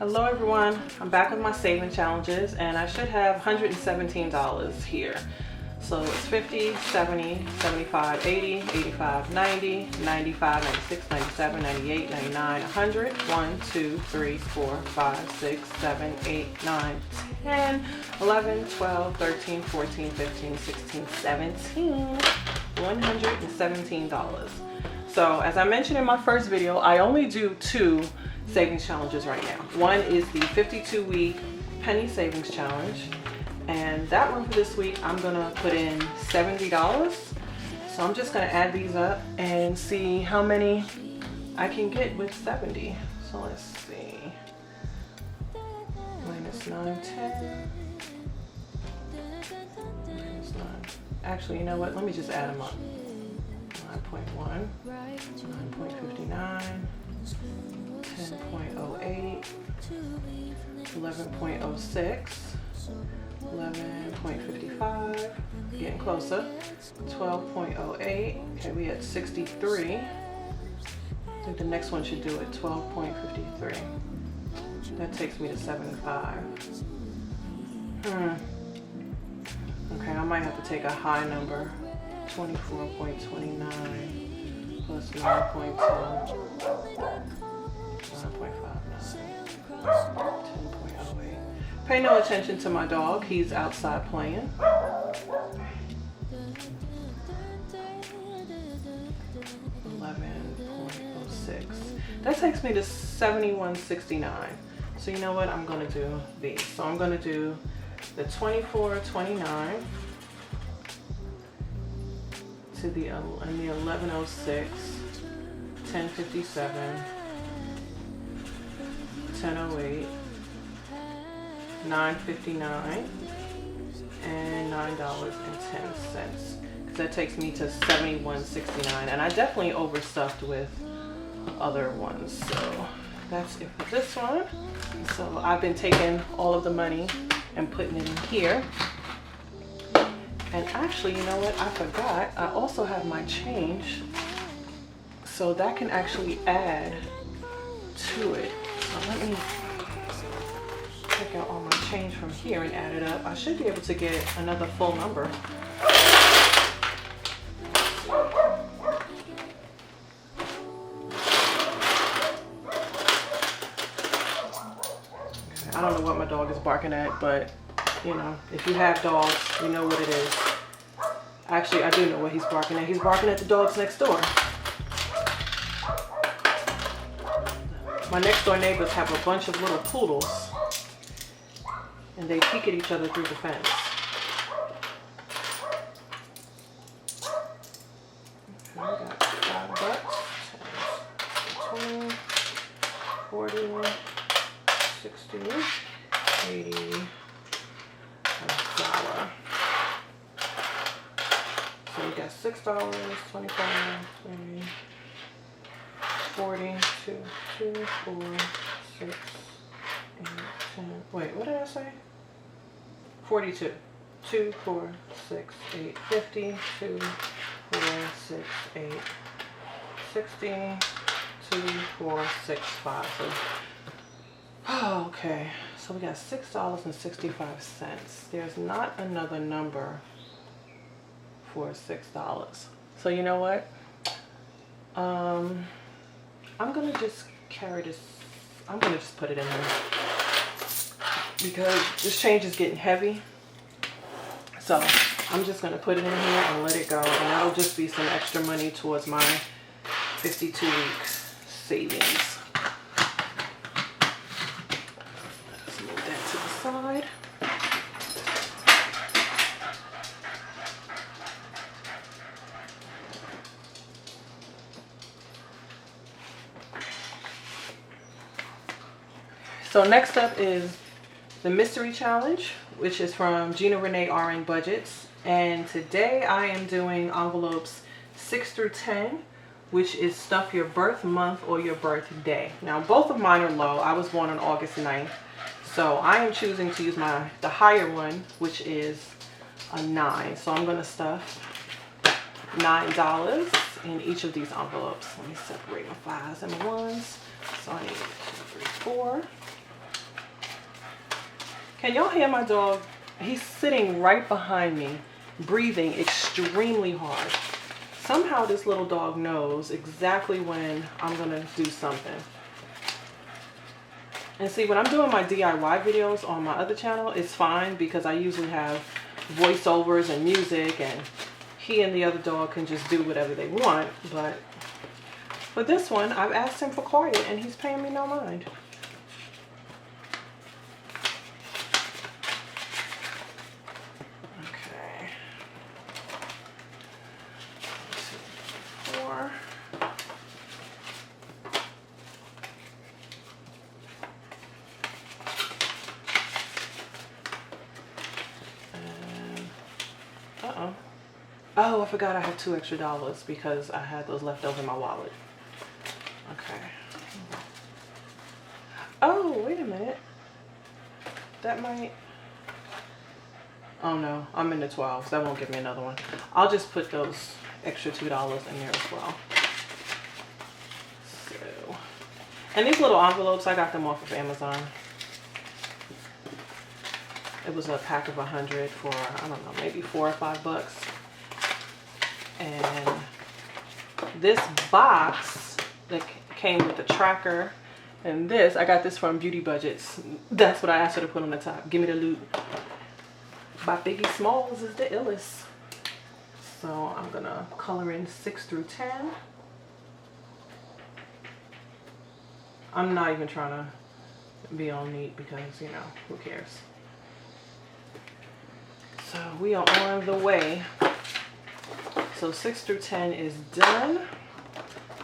Hello everyone, I'm back with my saving challenges and I should have $117 here. So it's 50, 70, 75, 80, 85, 90, 95, 96, 97, 98, 99, 100, 1, 2, 3, 4, 5, 6, 7, 8, 9, 10, 11, 12, 13, 14, 15, 16, 17, $117. So as I mentioned in my first video, I only do 2 savings challenges right now. One is the 52-week penny savings challenge, and that one for this week I'm gonna put in $70. So I'm just gonna add these up and see how many I can get with 70. So let's see, minus 9, 10, minus 9. Actually, you know what, let me just add them up. 9.1, 9.59, 10.08, 11.06, 11.55, getting closer, 12.08, okay, we had 63. I think the next one should do it, 12.53. That takes me to 75. Okay, I might have to take a high number, 24.29 plus 9.2. 9.59, 10.08. Pay no attention to my dog, he's outside playing. 11.06. That takes me to 71.69. So you know what, I'm going to do these. So I'm going to do the 24.29 to the 11.06, 10.57, 10.08, 9.59, and $9.10. That takes me to $71.69, and I definitely overstuffed with other ones. So that's it for this one. So I've been taking all of the money and putting it in here. And actually, you know what? I forgot. I also have my change, so that can actually add to it. So let me take out all my change from here and add it up. I should be able to get another full number. Okay, I don't know what my dog is barking at, but you know, if you have dogs, you know what it is. Actually, I do know what he's barking at. He's barking at the dogs next door. My next door neighbors have a bunch of little poodles, and they peek at each other through the fence. Okay, I got $5, 10, 20, 40, 60, 80, $1. So we got $6, 25, 30, 40, 2, 2, 4, 6, 8, 10. Wait, what did I say? 42. 2, 4, 6, 8, 50, 2, 4, 6, 8, 60, 2, 4, 6, 5. So, oh, okay. So we got $6.65. There's not another number for $6. So you know what? I'm gonna just carry this. I'm gonna just put it in there because this change is getting heavy. So I'm just gonna put it in here and let it go, and that'll just be some extra money towards my 52-week savings. Let's move that to the side. So next up is the mystery challenge, which is from Gina Renee RN Budgets. And today I am doing envelopes 6 through 10, which is stuff your birth month or your birthday. Now both of mine are low. I was born on August 9th. So I am choosing to use the higher one, which is a 9. So I'm gonna stuff $9 in each of these envelopes. Let me separate my 5s and my 1s. So I need 2, 3, 4. Can y'all hear my dog? He's sitting right behind me, breathing extremely hard. Somehow this little dog knows exactly when I'm gonna do something. And see, when I'm doing my DIY videos on my other channel, it's fine because I usually have voiceovers and music, and he and the other dog can just do whatever they want. But for this one, I've asked him for quiet and he's paying me no mind. Okay. 2, 4. Oh, I forgot I had $2 extra because I had those left over in my wallet. Okay. Oh, wait a minute. That might... Oh no, I'm in the 12s. That won't give me another one. I'll just put those extra $2 in there as well. So, and these little envelopes, I got them off of Amazon. It was a pack of 100 for, I don't know, maybe $4 or $5. And this box that came with the tracker and this, I got this from Beauty Budgets. That's what I asked her to put on the top. Give me the loot. By Biggie Smalls is the illest. So I'm gonna color in 6 through 10. I'm not even trying to be all neat because, you know, who cares? So we are on the way. So 6 through 10 is done.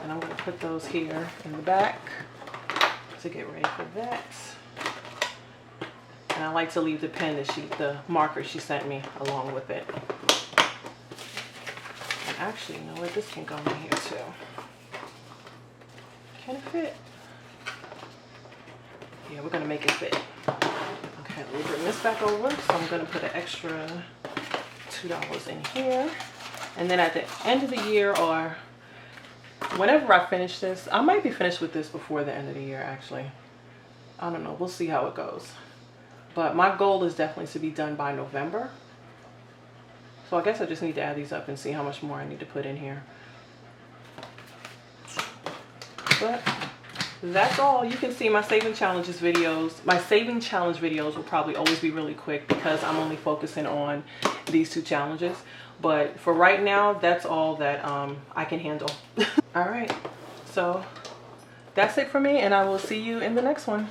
And I'm going to put those here in the back to get ready for that. And I like to leave the pen that the marker she sent me along with it. And actually, you know what? This can go in here too. Can it fit? Yeah, we're going to make it fit. Okay, let me bring this back over. So I'm going to put an extra $2 in here. And then at the end of the year, or whenever I finish this, I might be finished with this before the end of the year actually. I don't know, we'll see how it goes. But my goal is definitely to be done by November. So I guess I just need to add these up and see how much more I need to put in here. But that's all. You can see my saving challenges videos. My saving challenge videos will probably always be really quick because I'm only focusing on these 2 challenges. But for right now, that's all that I can handle. All right, so that's it for me, and I will see you in the next one.